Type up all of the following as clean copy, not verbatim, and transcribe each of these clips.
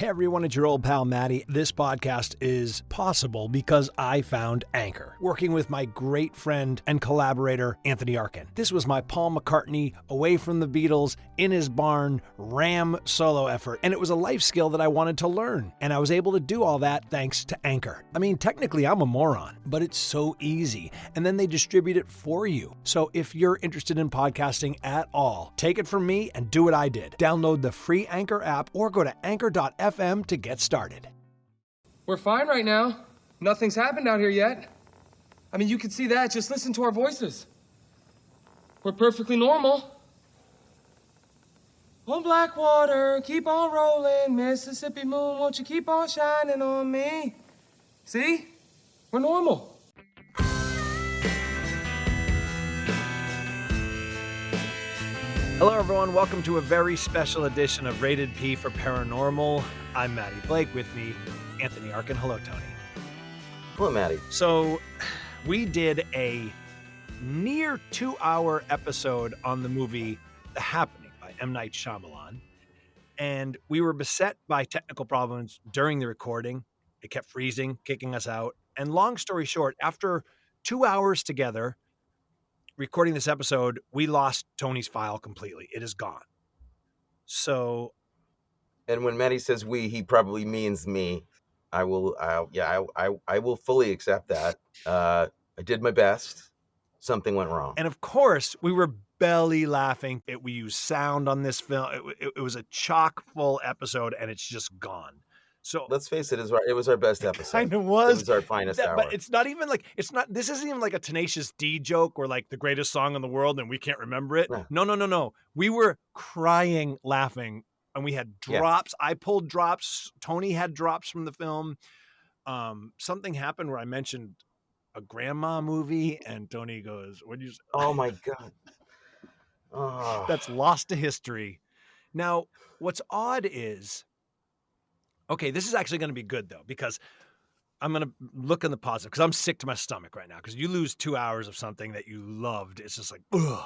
Hey everyone, it's your old pal Maddie. This podcast is possible because I found Anchor, working with my great friend and collaborator, Anthony Arkin. This was my Paul McCartney, away from the Beatles, in his barn, Ram solo effort, and it was a life skill that I wanted to learn, and I was able to do all that thanks to Anchor. I mean, technically I'm a moron, but it's so easy, and then they distribute it for you. So if you're interested in podcasting at all, take it from me and do what I did. Download the free Anchor app or go to anchor.fm to get started. We're fine right now. Nothing's happened out here yet. I mean, you can see that. Just listen to our voices. We're perfectly normal. Oh, Blackwater, keep on rolling. Mississippi moon, won't you keep on shining on me? See? We're normal. Hello everyone, welcome to a very special edition of Rated P for Paranormal. I'm Maddie Blake, with me, Anthony Arkin. Hello, Tony. Hello, Maddie. So, we did a near 2-hour episode on the movie The Happening by M. Night Shyamalan, and we were beset by technical problems during the recording. It kept freezing, kicking us out, and long story short, after 2 hours together, recording this episode, we lost Tony's file completely. It is gone. So, and when Maddie says we, he probably means me. I will fully accept that. I did my best. Something went wrong. And of course, we were belly laughing. We used sound on this film. It was a chock full episode, and it's just gone. So let's face it, it was our best episode. Kind of was. It was our finest hour. But it's not even like, this isn't even like a Tenacious D joke or like the greatest song in the world and we can't remember it. No. We were crying, laughing, and we had drops. Yeah. I pulled drops. Tony had drops from the film. Something happened where I mentioned a grandma movie and Tony goes, "What did you say?" Oh my God. Oh. That's lost to history. Now, what's odd is, okay, this is actually going to be good, though, because I'm going to look in the positive, because I'm sick to my stomach right now, because you lose 2 hours of something that you loved. It's just like, ugh.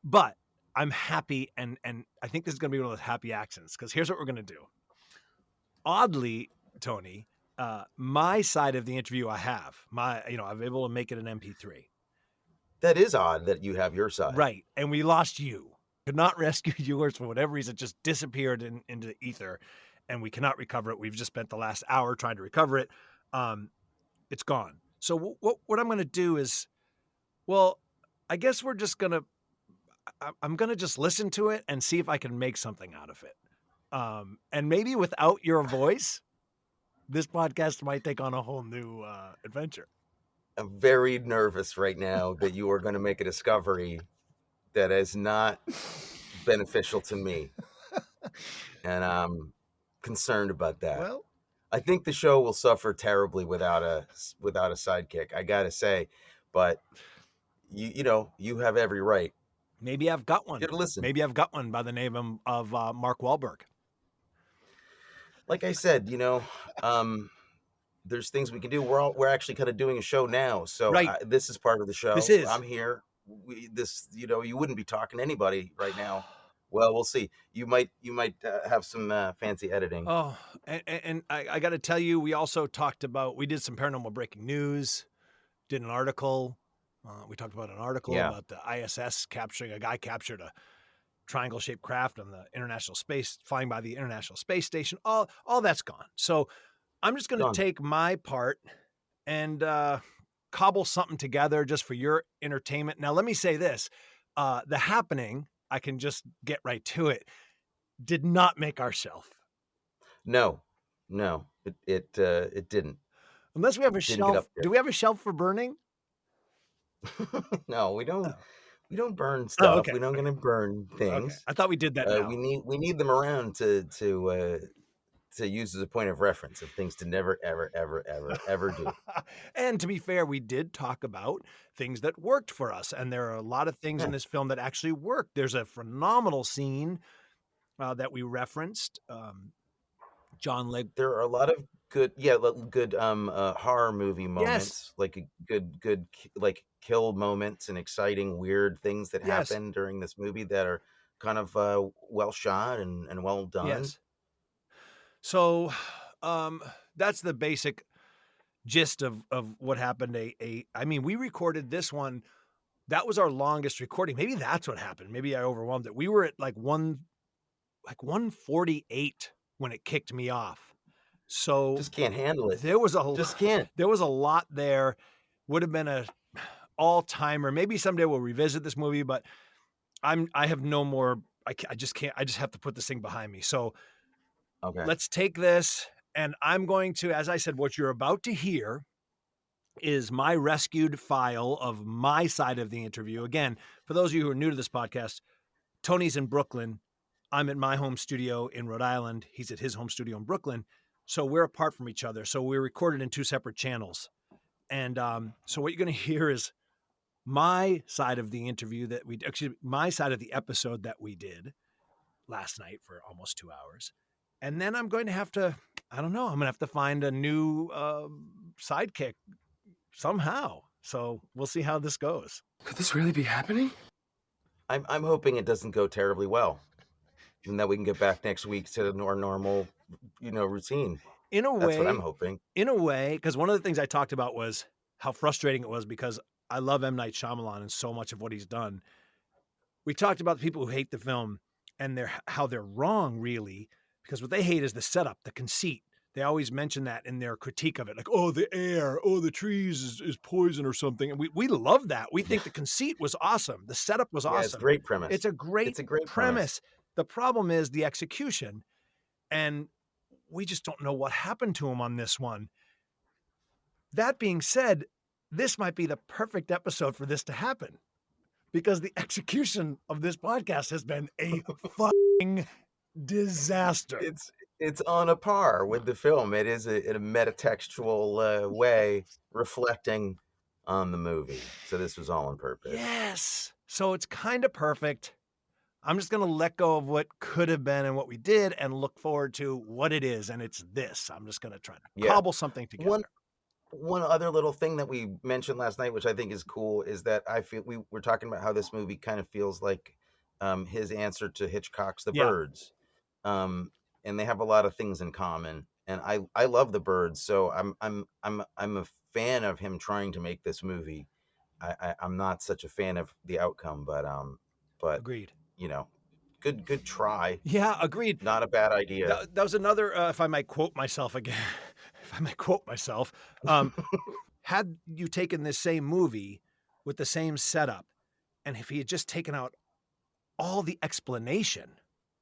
But I'm happy, and I think this is going to be one of those happy accidents, because here's what we're going to do. Oddly, Tony, my side of the interview I'm able to make it an MP3. That is odd that you have your side. Right, and we lost you. Could not rescue yours for whatever reason. It just disappeared into the ether. And we cannot recover it. We've just spent the last hour trying to recover it. It's gone. So what I'm going to do is, well, I guess I'm going to just listen to it and see if I can make something out of it. And maybe without your voice, this podcast might take on a whole new adventure. I'm very nervous right now that you are going to make a discovery that is not beneficial to me. And I'm concerned about that. Well, I think the show will suffer terribly without a sidekick, I gotta say, but you have every right. Maybe I've got one. Listen. Maybe I've got one by the name of Mark Wahlberg. Like I said, there's things we can do. We're actually kind of doing a show now, so right. This is part of the show. This is. I'm here. You wouldn't be talking to anybody right now. Well, we'll see. You might have some fancy editing. Oh, and I got to tell you, we also we did some paranormal breaking news, did an article. We talked about an article about the ISS a guy captured a triangle-shaped craft on the flying by the International Space Station. All that's gone. So I'm just going to take my part and cobble something together just for your entertainment. Now, let me say this. The Happening, I can just get right to it, did not make our shelf. No, it didn't. Unless we have a shelf. Do we have a shelf for burning? No, we don't. We don't burn stuff. Oh, okay. We're not going to burn things. Okay. I thought we did that. Now. We need them around to use as a point of reference of things to never, ever do. And to be fair, we did talk about things that worked for us. And there are a lot of things in this film that actually worked. There's a phenomenal scene that we referenced. John Leg. There are a lot of good horror movie moments, like good like kill moments and exciting, weird things that happen during this movie that are kind of well shot and well done. Yes. So that's the basic gist of what happened. I mean, we recorded this one. That was our longest recording. Maybe that's what happened. Maybe I overwhelmed it. We were at like 148 when it kicked me off. So Just can't handle it. there was Just can't. there was a lot there. Would have been a all-timer. Maybe someday we'll revisit this movie, but I have no more. I just can't. I just have to put this thing behind me. So Okay. let's take this, and I'm going to, as I said, what you're about to hear is my rescued file of my side of the interview. Again, for those of you who are new to this podcast, Tony's in Brooklyn. I'm at my home studio in Rhode Island. He's at his home studio in Brooklyn. So we're apart from each other. So we're recorded in 2 separate channels. And so what you're going to hear is my side of the interview my side of the episode that we did last night for almost 2 hours. And then I'm going to have to, I don't know, I'm going to have to find a new sidekick somehow. So we'll see how this goes. Could this really be happening? I'm hoping it doesn't go terribly well, and that we can get back next week to our normal, routine. In a way, That's what I'm hoping. In a way, because one of the things I talked about was how frustrating it was because I love M. Night Shyamalan and so much of what he's done. We talked about the people who hate the film and how they're wrong, really, because what they hate is the setup, the conceit. They always mention that in their critique of it, like, oh, the air, oh, the trees is poison or something. And we love that. We think the conceit was awesome. The setup was awesome. It's a great premise. It's a great premise. The problem is the execution. And we just don't know what happened to him on this one. That being said, this might be the perfect episode for this to happen because the execution of this podcast has been a fucking disaster. It's on a par with the film. It is in a metatextual way reflecting on the movie. So this was all on purpose. Yes. So it's kind of perfect. I'm just going to let go of what could have been and what we did and look forward to what it is. And it's this. I'm just going to try to cobble something together. One other little thing that we mentioned last night, which I think is cool, is that I feel we were talking about how this movie kind of feels like his answer to Hitchcock's The Birds. And they have a lot of things in common. And I love The Birds, so I'm a fan of him trying to make this movie. I'm not such a fan of the outcome, but agreed. Good try. Yeah, agreed. Not a bad idea. That was another, if I might quote myself again, had you taken this same movie with the same setup, and if he had just taken out all the explanation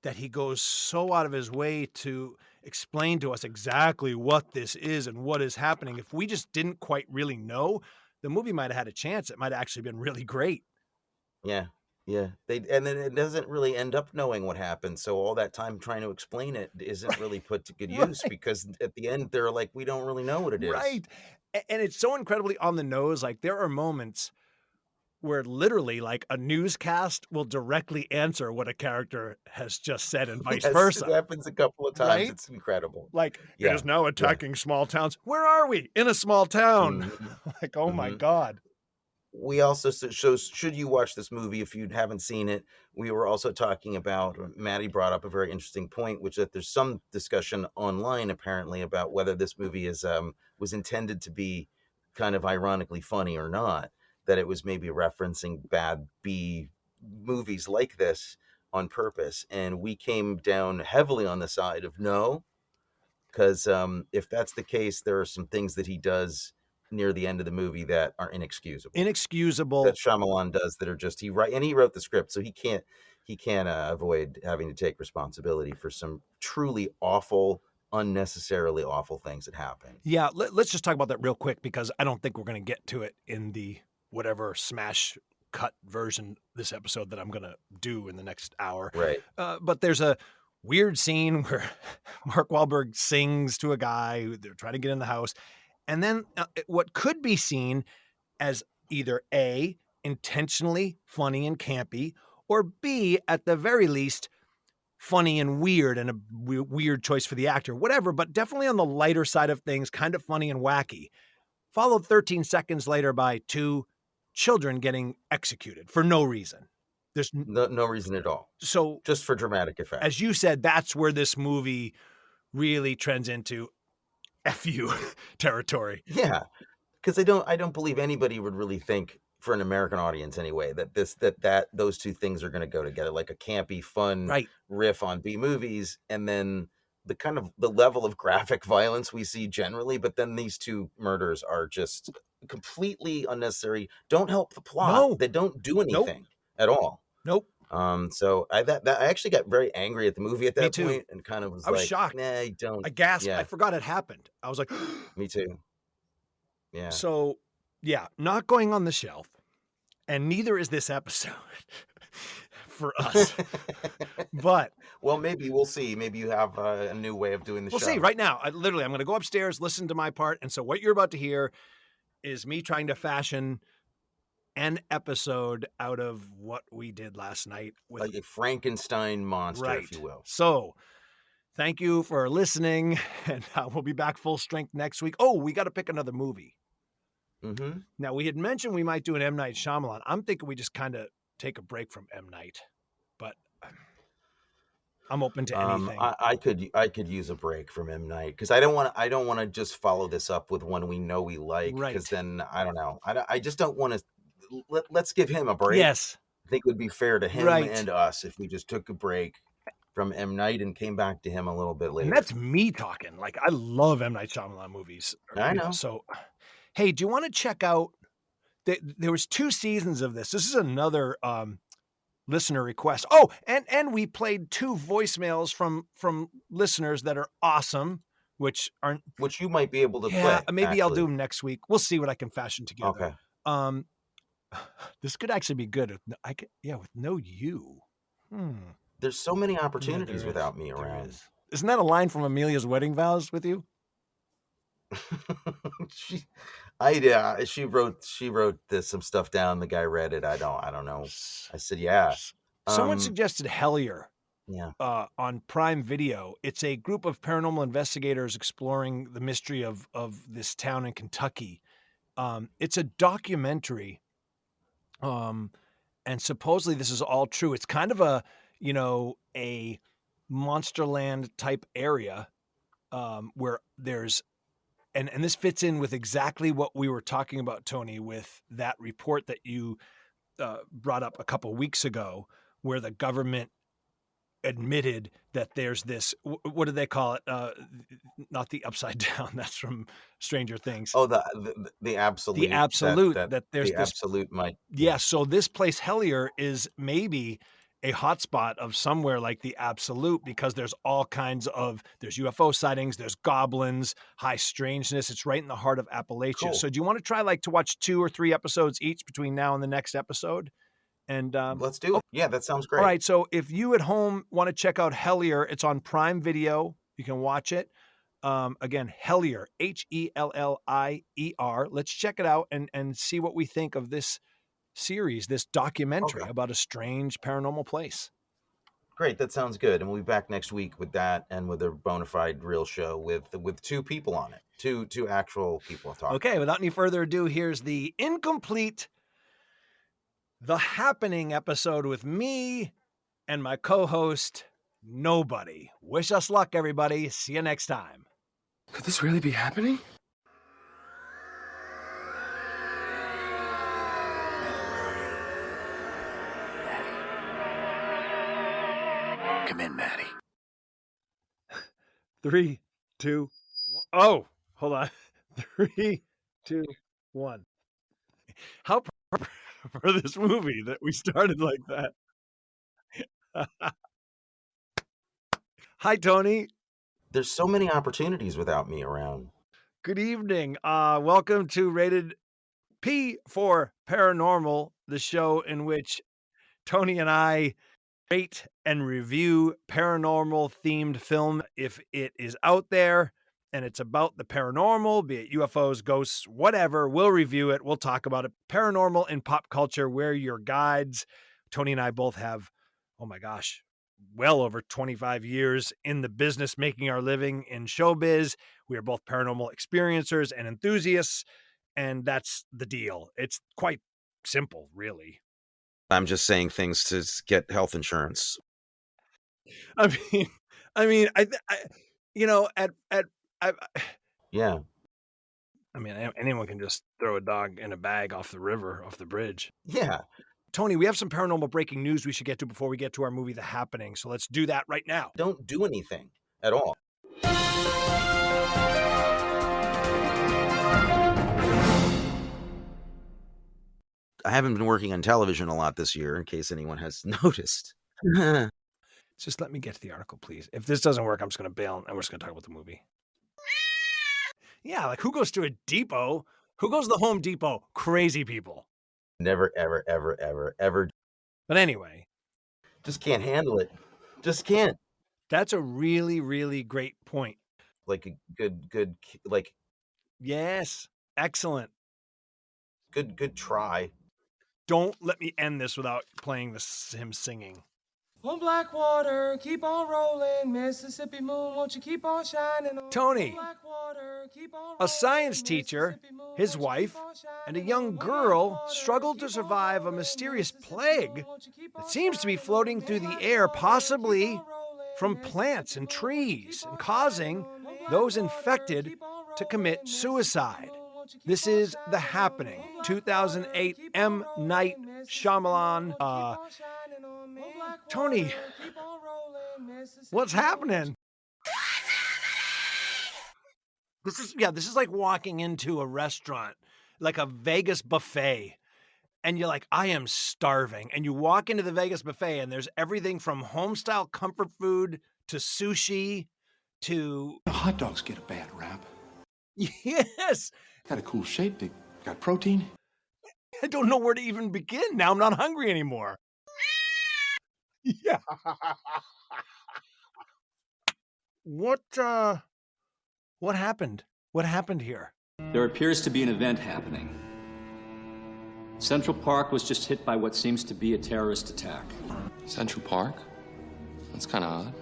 that he goes so out of his way to explain to us exactly what this is and what is happening, if we just didn't quite really know, the movie might have had a chance. It might have actually been really great. Yeah. Yeah, and then it doesn't really end up knowing what happened. So all that time trying to explain it isn't really put to good use because at the end they're like, we don't really know what it is. Right. And it's so incredibly on the nose. Like there are moments where literally like a newscast will directly answer what a character has just said and vice versa. It happens a couple of times. Right? It's incredible. Like it is now attacking small towns. Where are we? In a small town. Mm-hmm. Like, oh my God. We also should you watch this movie if you haven't seen it. We were also talking about, Maddie brought up a very interesting point, which that there's some discussion online apparently about whether this movie was intended to be kind of ironically funny or not, that it was maybe referencing bad B movies like this on purpose. And we came down heavily on the side of no, because if that's the case, there are some things that he does near the end of the movie that are inexcusable that Shyamalan does that are just he wrote the script, so he can't avoid having to take responsibility for some truly awful, unnecessarily awful things that happen. Yeah, let's just talk about that real quick because I don't think we're going to get to it in the whatever smash cut version this episode that I'm going to do in the next hour. Right. But there's a weird scene where Mark Wahlberg sings to a guy who they're trying to get in the house. And then what could be seen as either A, intentionally funny and campy, or B, at the very least, funny and weird and a weird choice for the actor, whatever, but definitely on the lighter side of things, kind of funny and wacky. Followed 13 seconds later by 2 children getting executed for no reason. There's no reason at all. So just for dramatic effect. As you said, that's where this movie really trends into F you territory. Yeah, because I don't believe anybody would really think, for an American audience anyway, that those two things are going to go together, like a campy, fun Right. riff on B movies, and then the level of graphic violence we see generally. But then these two murders are just completely unnecessary. Don't help the plot. No. They don't do Nope. anything at all. Nope. So I actually got very angry at the movie at Me that too. point, and kind of was I was like, shocked. nah, you don't. I gasped. Yeah, I forgot it happened. I was like, me too. Yeah. so yeah, not going on the shelf. And neither is this episode for us. But well, maybe we'll see. Maybe you have a new way of doing the we'll show. see. Right now, I'm going to go upstairs, listen to my part. And so what you're about to hear is me trying to fashion an episode out of what we did last night. With Like a Frankenstein monster, right. if you will. So thank you for listening. And we'll be back full strength next week. Oh, we got to pick another movie. Mm-hmm. Now, we had mentioned we might do an M. Night Shyamalan. I'm thinking we just kind of take a break from M. Night, but I'm open to anything. I could use a break from M. Night, because I don't want to just follow this up with one we know we like, because then I don't know. I just don't want to. Let's give him a break. Yes, I think it would be fair to him right. and us if we just took a break from M. Night and came back to him a little bit later. And that's me talking. Like, I love M. Night Shyamalan movies. I know. So, hey, do you want to check out? There was 2 seasons of this. This is another listener request. Oh, and we played 2 voicemails from listeners that are awesome, which you might be able to play. Maybe actually. I'll do them next week. We'll see what I can fashion together. Okay. This could actually be good. With no you. There's so many opportunities without me around. Isn't that a line from Amelia's Wedding Vows with you? She wrote some stuff down. The guy read it. I don't know. I said, yeah. Someone suggested Hellier. Yeah. On Prime Video. It's a group of paranormal investigators exploring the mystery of this town in Kentucky. It's a documentary. And supposedly this is all true. It's kind of a Monsterland type area, where there's, and this fits in with exactly what we were talking about, Tony, with that report that you brought up a couple weeks ago, where the government admitted that there's this, what do they call it? Not the upside down. That's from Stranger Things. Oh, the absolute. The absolute. That there's the absolute might. Yeah. So this place, Hellier, is maybe a hotspot of somewhere like the absolute, because there's all kinds of, there's UFO sightings, there's goblins, high strangeness. It's right in the heart of Appalachia. Cool. So do you want to try to watch 2 or 3 episodes each between now and the next episode? And let's do it. Yeah, that sounds great. All right. So if you at home want to check out Hellier, it's on Prime Video. You can watch it. Again, Hellier, Hellier. Let's check it out and see what we think of this series, this documentary about a strange paranormal place. Great. That sounds good. And we'll be back next week with that, and with a bona fide real show with 2 people on it. Two actual people talking. Okay. Without any further ado, here's the incomplete The Happening episode with me and my co-host, Nobody. Wish us luck, everybody. See you next time. Could this really be happening? Come in, Maddie. 3, 2, 1. Oh, hold on. 3, 2, 1. How proper for this movie that we started like that. Hi, Tony. There's so many opportunities without me around. Good evening. Welcome to Rated P for Paranormal, the show in which Tony and I rate and review paranormal themed film if it is out there and it's about the paranormal, be it UFOs, ghosts, whatever. We'll review it. We'll talk about it. Paranormal in pop culture, we're your guides. Tony and I both have, oh my gosh, well over 25 years in the business, making our living in showbiz. We are both paranormal experiencers and enthusiasts, and that's the deal. It's quite simple, really. I'm just saying things to get health insurance. I mean, You know, I, Yeah. I mean, anyone can just throw a dog in a bag off the river, off the bridge. Yeah. Tony, we have some paranormal breaking news we should get to before we get to our movie, The Happening. So let's do that right now. Don't do anything at all. I haven't been working on television a lot this year, in case anyone has noticed. Just let me get to the article, please. If this doesn't work, I'm just going to bail and we're just going to talk about the movie. Yeah, like who goes to a depot? Who goes to the Home Depot? Crazy people. Never, ever, ever, ever, ever. But anyway. Just can't handle it. Just can't. That's a really, really great point. Like a good, like. Yes. Excellent. Good try. Don't let me end this without playing him singing. On Blackwater, keep on rolling, Mississippi moon, won't you keep on shining on Tony, Blackwater, keep on rolling, a science teacher, his wife, and a young girl struggled to survive a mysterious plague that seems to be floating through the air, possibly from plants and trees, and causing those infected to commit suicide. This is The Happening, 2008 M. Night Shyamalan. Tony, what's happening? This is like walking into a restaurant, like a Vegas buffet, and you're like, I am starving. And you walk into the Vegas buffet and there's everything from home-style comfort food to sushi to... Hot dogs get a bad rap. Yes. Got a cool shape. They got protein. I don't know where to even begin. Now I'm not hungry anymore. Yeah. What happened? What happened here? There appears to be an event happening. Central Park was just hit by what seems to be a terrorist attack. Central Park? That's kind of odd.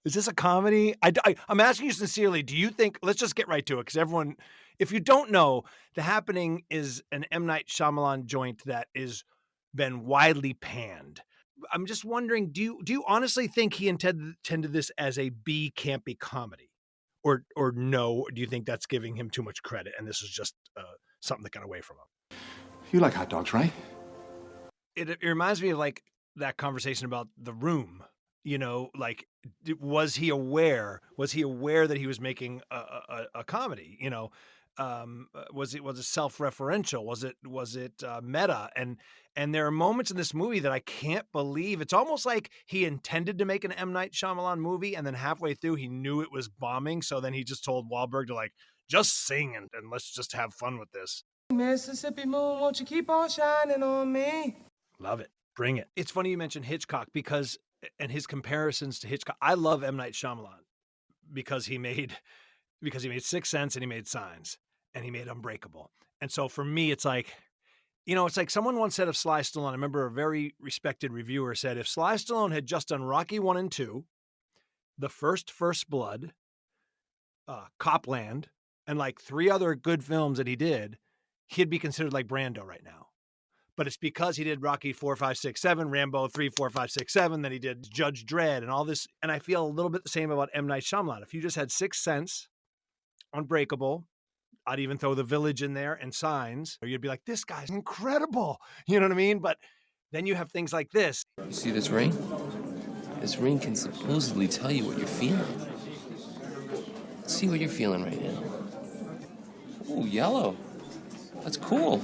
Is this a comedy? I'm asking you sincerely, do you think, let's just get right to it, because everyone, if you don't know, The Happening is an M. Night Shyamalan joint that is been widely panned. I'm just wondering, do you honestly think he intended this as a B campy comedy? Or no, do you think that's giving him too much credit and this is just something that got away from him? You like hot dogs, right? It reminds me of like that conversation about The Room. You know, like, was he aware that he was making a comedy? You know, was it self-referential? Was it meta? And there are moments in this movie that I can't believe. It's almost like he intended to make an M. Night Shyamalan movie, and then halfway through he knew it was bombing. So then he just told Wahlberg to like, just sing and let's just have fun with this. Mississippi moon, won't you keep on shining on me? Love it. Bring it. It's funny you mentioned Hitchcock and his comparisons to Hitchcock. I love M. Night Shyamalan because he made Sixth Sense and he made Signs and he made Unbreakable. And so for me, it's like, you know, it's like someone once said of Sly Stallone, I remember a very respected reviewer said, if Sly Stallone had just done Rocky 1 and 2, The First Blood, Copland, and like 3 other good films that he did, he'd be considered like Brando right now. But it's because he did Rocky 4, 5, 6, 7, Rambo 3, 4, 5, 6, 7, then he did Judge Dredd and all this. And I feel a little bit the same about M. Night Shyamalan. If you just had Sixth Sense, Unbreakable, I'd even throw The Village in there and Signs, or you'd be like, this guy's incredible. You know what I mean? But then you have things like this. You see this ring? This ring can supposedly tell you what you're feeling. Let's see what you're feeling right now. Ooh, yellow. That's cool.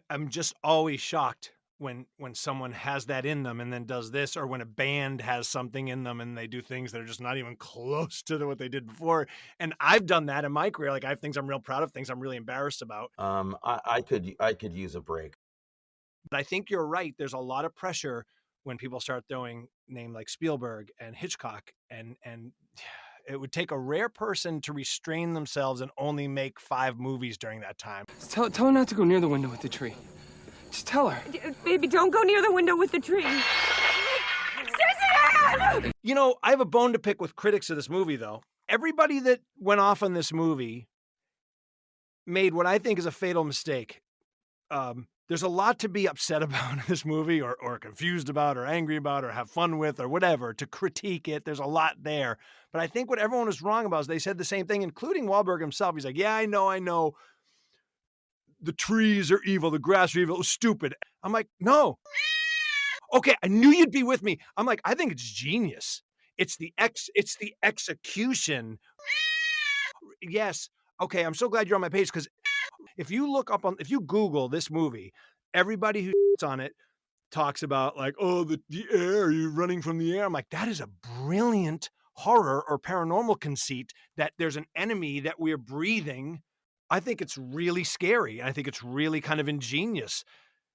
I'm just always shocked when someone has that in them and then does this, or when a band has something in them and they do things that are just not even close to what they did before. And I've done that in my career. Like I have things I'm real proud of, things I'm really embarrassed about. I could use a break. But I think you're right. There's a lot of pressure when people start throwing names like Spielberg and Hitchcock, and it would take a rare person to restrain themselves and only make 5 movies during that time. Tell her not to go near the window with the tree. Just tell her. Baby, don't go near the window with the tree. Susan! You know, I have a bone to pick with critics of this movie, though. Everybody that went off on this movie made what I think is a fatal mistake. There's a lot to be upset about in this movie, or confused about, or angry about, or have fun with, or whatever, to critique it. There's a lot there. But I think what everyone was wrong about is they said the same thing, including Wahlberg himself. He's like, yeah, I know. The trees are evil. The grass are evil. It was stupid. I'm like, no. Okay, I knew you'd be with me. I'm like, I think it's genius. It's the execution. Yes. Okay, I'm so glad you're on my page, because if you Google this movie, everybody who's on it talks about like, oh, the air, you're running from the air. I'm like, that is a brilliant horror or paranormal conceit, that there's an enemy that we're breathing. I think it's really scary. I think it's really kind of ingenious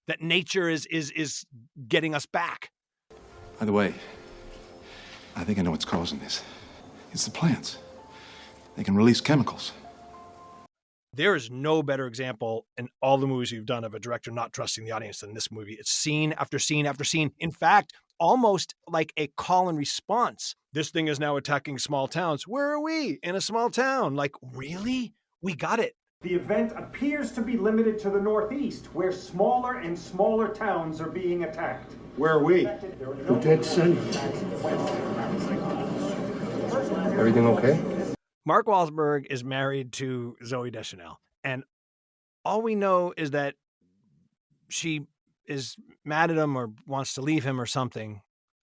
that nature is getting us back. By the way, I think I know what's causing this. It's the plants. They can release chemicals. There is no better example in all the movies you've done of a director not trusting the audience than this movie. It's scene after scene after scene. In fact, almost like a call and response. This thing is now attacking small towns. Where are we? In a small town. Like, really? We got it. The event appears to be limited to the Northeast, where smaller and smaller towns are being attacked. Where are we? The dead center. Everything okay? Mark Wahlberg is married to Zooey Deschanel, and all we know is that she is mad at him or wants to leave him or something.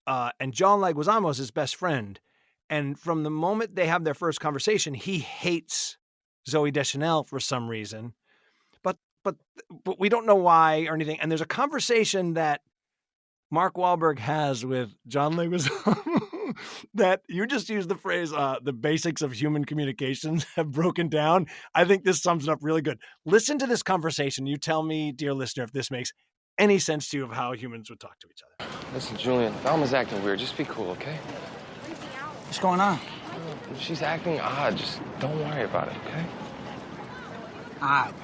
And John Leguizamo's his best friend. And from the moment they have their first conversation, he hates Zooey Deschanel for some reason, but we don't know why or anything. And there's a conversation that Mark Wahlberg has with John Leguizamo that you just used the phrase, the basics of human communications have broken down. I think this sums it up really good. Listen to this conversation. You tell me, dear listener, if this makes any sense to you of how humans would talk to each other. Listen, Julian, Thelma's acting weird. Just be cool, okay? What's going on? She's acting odd. Just don't worry about it, okay? Odd.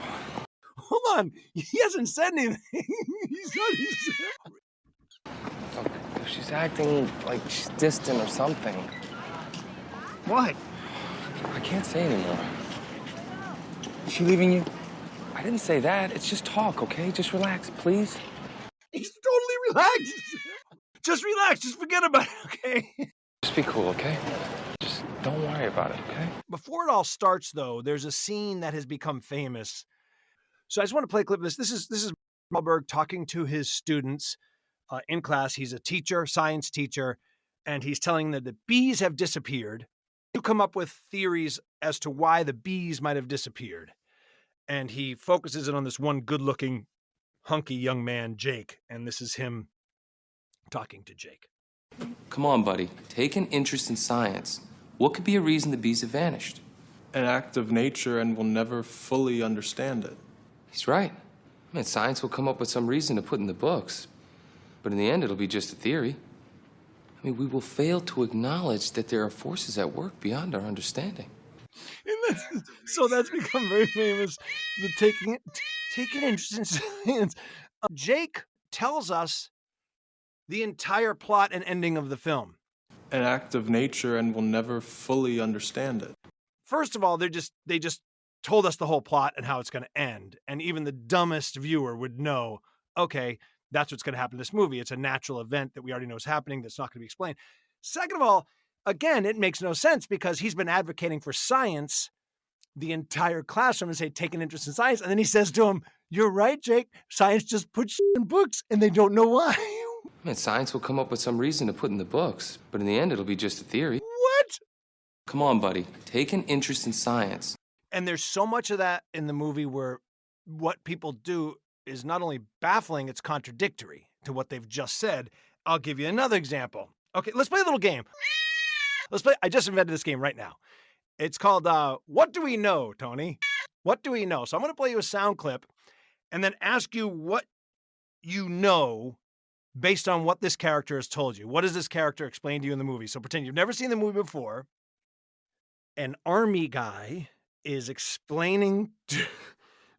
Hold on. He hasn't said anything. Okay. She's acting like she's distant or something. What? I can't say anymore. Is she leaving you? I didn't say that. It's just talk, okay? Just relax, please. He's totally relaxed. Just relax. Just forget about it, okay? Just be cool, okay? Just don't worry about it, okay? Before it all starts, though, there's a scene that has become famous. So I just want to play a clip of this. This is Wahlberg talking to his students in class. He's a teacher, science teacher, and he's telling them that the bees have disappeared. You come up with theories as to why the bees might have disappeared. And he focuses it on this one good-looking, hunky young man, Jake. And this is him talking to Jake. Come on, buddy. Take an interest in science. What could be a reason the bees have vanished? An act of nature, and we'll never fully understand it. He's right. I mean, science will come up with some reason to put in the books. But in the end, it'll be just a theory. I mean, we will fail to acknowledge that there are forces at work beyond our understanding. So that's become very famous, the taking interest in science. Jake tells us the entire plot and ending of the film. An act of nature, and we'll never fully understand it. First of all, they just told us the whole plot and how it's going to end. And even the dumbest viewer would know, okay, that's what's going to happen in this movie. It's a natural event that we already know is happening that's not going to be explained. Second of all, again, it makes no sense because he's been advocating for science the entire classroom and say, take an interest in science. And then he says to him, you're right, Jake. Science just puts in books and they don't know why. I mean, science will come up with some reason to put in the books, but in the end, it'll be just a theory. What? Come on, buddy. Take an interest in science. And there's so much of that in the movie where what people do is not only baffling, it's contradictory to what they've just said. I'll give you another example. Okay, let's play a little game. I just invented this game right now. It's called, What Do We Know, Tony? What do we know? So I'm going to play you a sound clip and then ask you what you know based on what this character has told you. What does this character explain to you in the movie? So pretend you've never seen the movie before. An army guy is explaining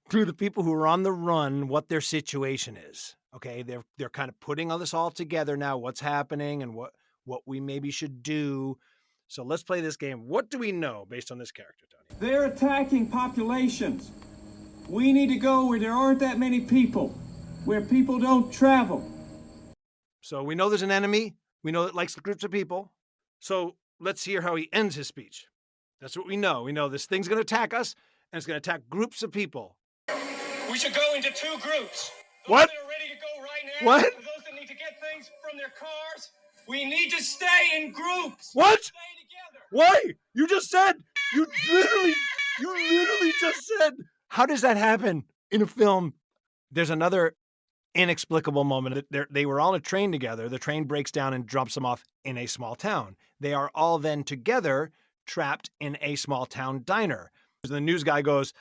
to the people who are on the run what their situation is. Okay, they're kind of putting all this all together now, what's happening and what we maybe should do. So let's play this game. What do we know based on this character, Tony? They're attacking populations. We need to go where there aren't that many people. where people don't travel. So we know there's an enemy. We know that likes groups of people. So let's hear how he ends his speech. That's what we know. We know this thing's going to attack us, and it's going to attack groups of people. We should go into two groups. What? Those that are ready to go right now. What? And those that need to get things from their cars. We need to stay in groups. What? Stay together. Why? You just said. You literally just said. How does that happen in a film? There's another inexplicable moment. They were all on a train together. The train breaks down and drops them off in a small town. They are all then together trapped in a small town diner. The news guy goes,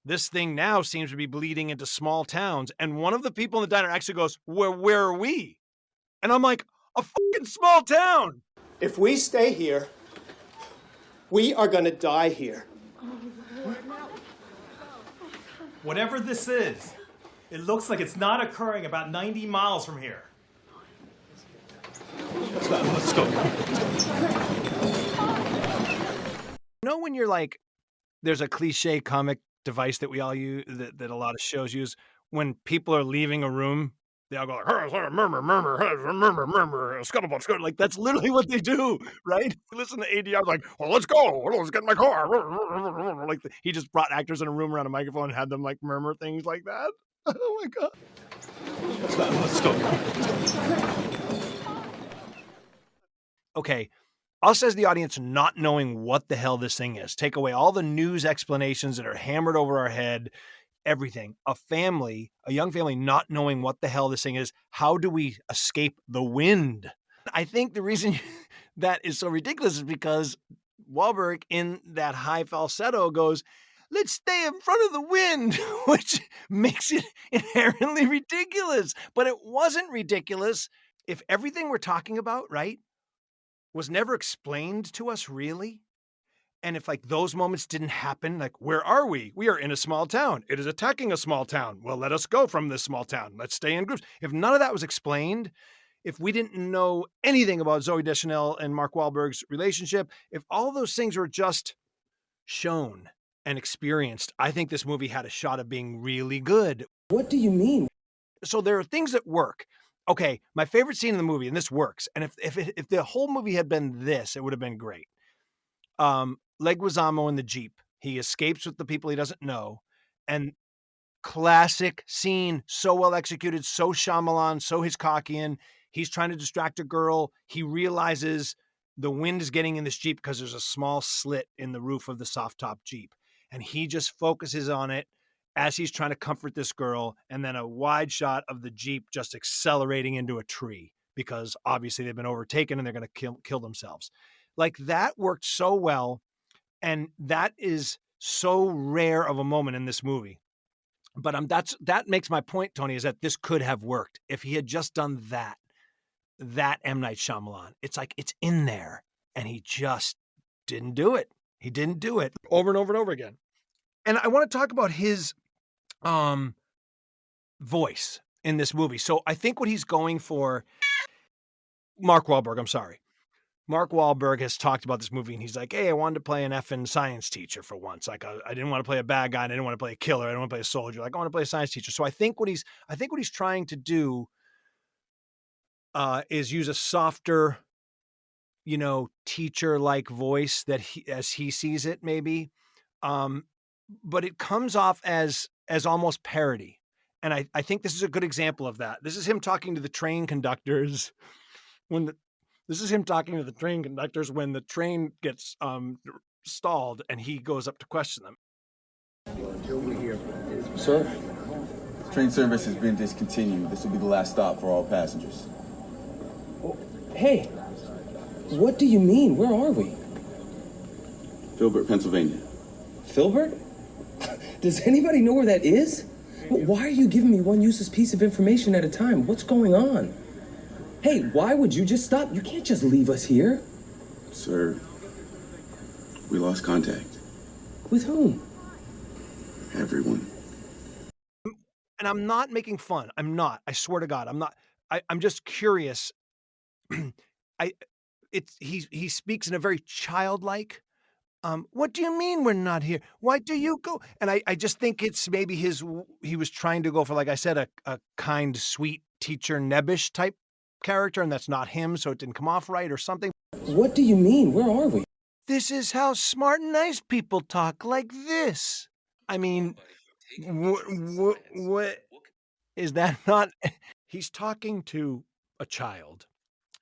this thing now seems to be bleeding into small towns. And one of the people in the diner actually goes, where are we? And I'm like, a fucking small town. If we stay here, we are going to die here. Whatever this is, it looks like it's not occurring about 90 miles from here. Let's go. You know when you're like, there's a cliche comic device that we all use, that a lot of shows use, when people are leaving a room, they all go like, murmur, scuttlebutt, scuttle. Like, that's literally what they do, right? Listen to ADR, like, well, let's go, let's get in my car. Like, he just brought actors in a room around a microphone and had them like murmur things like that. Oh my God. Let's go. Okay, us as the audience not knowing what the hell this thing is. Take away all the news explanations that are hammered over our head, everything. A young family not knowing what the hell this thing is. How do we escape the wind? I think the reason that is so ridiculous is because Wahlberg in that high falsetto goes, let's stay in front of the wind, which makes it inherently ridiculous. But it wasn't ridiculous if everything we're talking about, right, was never explained to us really. And if like those moments didn't happen, like, where are we? We are in a small town. It is attacking a small town. Well, let us go from this small town. Let's stay in groups. If none of that was explained, if we didn't know anything about Zooey Deschanel and Mark Wahlberg's relationship, if all those things were just shown and experienced, I think this movie had a shot of being really good. What do you mean? So there are things that work. Okay, my favorite scene in the movie, and this works, and if the whole movie had been this, it would have been great. Leguizamo in the Jeep. He escapes with the people he doesn't know. And classic scene, so well executed, so Shyamalan, so Hitchcockian. He's trying to distract a girl. He realizes the wind is getting in this Jeep because there's a small slit in the roof of the soft top Jeep. And he just focuses on it as he's trying to comfort this girl. And then a wide shot of the Jeep just accelerating into a tree because obviously they've been overtaken and they're going to kill themselves. Like, that worked so well. And that is so rare of a moment in this movie. But that makes my point, Tony, is that this could have worked if he had just done that M. Night Shyamalan. It's like, it's in there, and he just didn't do it. He didn't do it over and over and over again. And I want to talk about his voice in this movie. So I think what he's going for, Mark Wahlberg, I'm sorry. Mark Wahlberg has talked about this movie, and he's like, hey, I wanted to play an effing science teacher for once. Like, I didn't want to play a bad guy, and I didn't want to play a killer. I didn't want to play a soldier. Like, I want to play a science teacher. So I think what he's trying to do is use a softer, teacher-like voice that as he sees it, maybe. But it comes off as almost parody. And I think this is a good example of that. This is him talking to the train conductors This is him talking to the train conductors when the train gets stalled and he goes up to question them. Sir, train service has been discontinued. This will be the last stop for all passengers. Hey, what do you mean? Where are we? Filbert, Pennsylvania. Filbert? Does anybody know where that is? Why are you giving me one useless piece of information at a time? What's going on? Hey, why would you just stop? You can't just leave us here. Sir, we lost contact. With whom? Everyone. And I'm not making fun. I'm not. I swear to God, I'm not. I'm just curious. He speaks in a very childlike, What do you mean we're not here? Why do you go? And I just think it's maybe he was trying to go for, like I said, a kind, sweet teacher nebbish type character, and that's not him, so it didn't come off right or something. What do you mean? Where are we? This is how smart and nice people talk, like this. I mean, what is that not? He's talking to a child,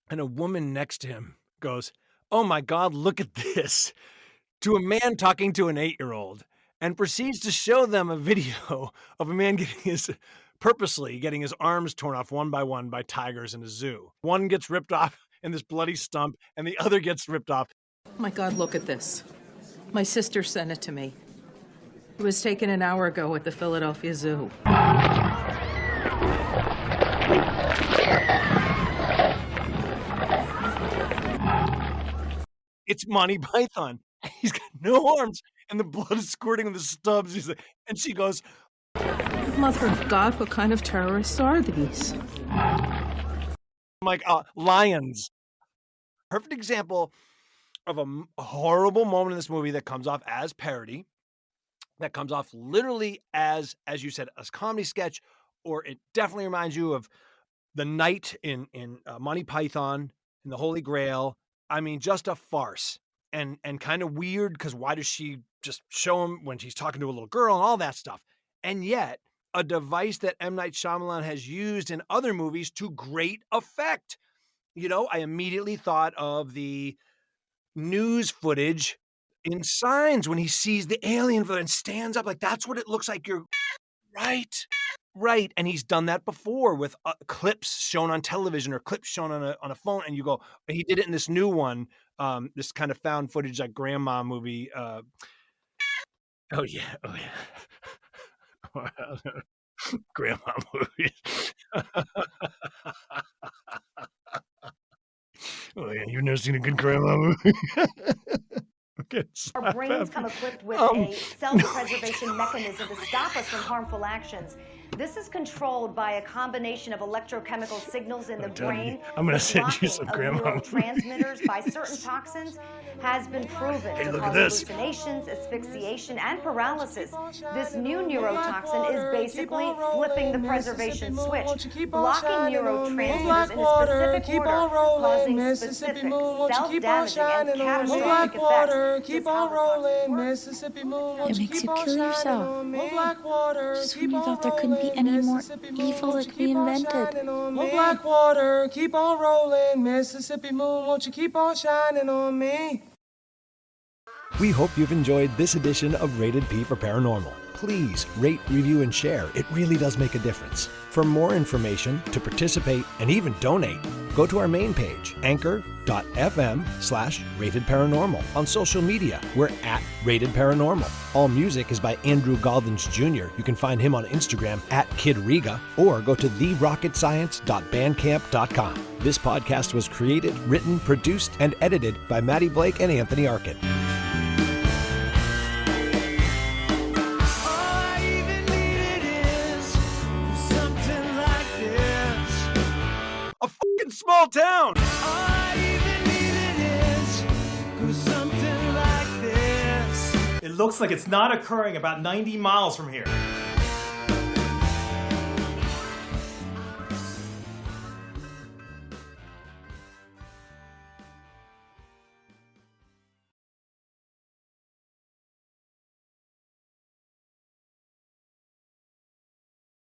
and a woman next to him goes, "Oh my God, look at this," to a man talking to an 8-year-old, and proceeds to show them a video of a man purposely getting his arms torn off one by one by tigers in a zoo. One gets ripped off in this bloody stump, and the other gets ripped off. My God, look at this. My sister sent it to me. It was taken an hour ago at the Philadelphia Zoo. It's Monty Python. He's got no arms, and the blood is squirting on the stubs. And she goes, Mother of God, what kind of terrorists are these? I'm like, lions. Perfect example of a horrible moment in this movie that comes off as parody, that comes off literally as you said, a comedy sketch, or it definitely reminds you of the knight in Monty Python and the Holy Grail. I mean, just a farce and kind of weird, because why does she just show him when she's talking to a little girl and all that stuff? And yet, a device that M. Night Shyamalan has used in other movies to great effect. You know, I immediately thought of the news footage in Signs when he sees the alien and stands up like, that's what it looks like. You're right. And he's done that before with clips shown on television or clips shown on a phone. And you go, he did it in this new one, this kind of found footage, like grandma movie. Oh yeah. Grandma movies. Oh yeah, you've never seen a good grandma movie. Our brains come equipped with a self-preservation mechanism to stop us from harmful actions. This is controlled by a combination of electrochemical signals in the brain. I'm going to send you some grandma transmitters by certain toxins has been proven to cause hallucinations, asphyxiation, and paralysis. This new neurotoxin is basically flipping the preservation switch, blocking neurotransmitters in a specific order, causing specific self-damaging and catastrophic effects. Keep on rolling, Mississippi moon. It makes you kill yourself. Just when you thought there couldn't be any more evil that could be invented. Oh, black water, keep on rolling, Mississippi moon. Won't you keep on shining on me? We hope you've enjoyed this edition of Rated P for Paranormal. Please rate, review, and share. It really does make a difference. For more information, to participate, and even donate, go to our main page, anchor.fm/ratedparanormal. On social media, we're at Rated Paranormal. All music is by Andrew Galdens Jr. You can find him on Instagram at Kid Riga, or go to therocketscience.bandcamp.com. This podcast was created, written, produced, and edited by Maddie Blake and Anthony Arkin. Small town. It looks like it's not occurring about 90 miles from here.